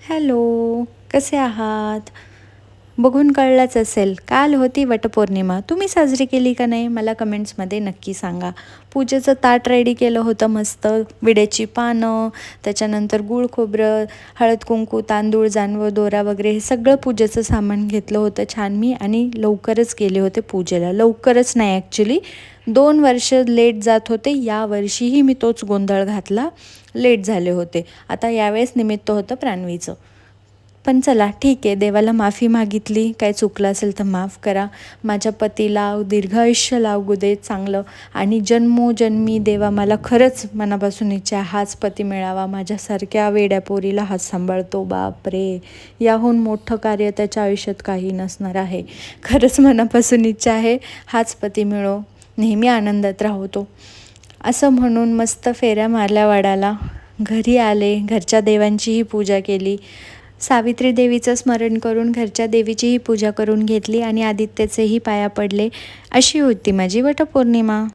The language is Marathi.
हॅलो, कसे आहात? बघून कळलंच असेल, काल होती वटपौर्णिमा. तुम्ही साजरी केली का नाही? मला कमेंट्समध्ये नक्की सांगा. पूजेचं ताट रेडी केलं होतं मस्त. विड्याची पानं, त्याच्यानंतर गूळ खोबरं, हळद-कुंकू, तांदूळ, जानवं, दोरा वगैरे हे सगळं पूजेचं सामान घेतलं होतं छान मी आणि लवकरच गेले होते पूजेला. लवकरच नाही ॲक्च्युली 2 वर्ष लेट जात होते. यावर्षीही मी तोच गोंधळ घातला, लेट झाले होते. आता यावेळेस निमित्त होतं प्रान्वीचं. पण चला ठीक आहे, देवाला माफी मागितली, काय चुकलं असेल तर माफ करा. माझ्या पतीला दीर्घ आयुष्य लाभू दे चांगलं आणि जन्मोजन्मी देवा मला खरंच मनापासून इच्छा आहे हाच पती मिळावा. माझ्यासारख्या वेड्या पोरीला हात सांभाळतो, बापरे! याहून मोठं कार्य त्याच्या आयुष्यात काही नसणार आहे. खरंच मनापासून इच्छा आहे हाच पती मिळो, नेहमी आनंदात राहू तो. असं म्हणून मस्त फेऱ्या मारल्या वडाला, घरी आले, घरच्या देवांचीही पूजा केली. सावित्री देवीचं स्मरण करून घरच्या देवीचीही पूजा करून घेतली आणि आदित्यचेही पाया पडले. अशी होती माझी वटपौर्णिमा.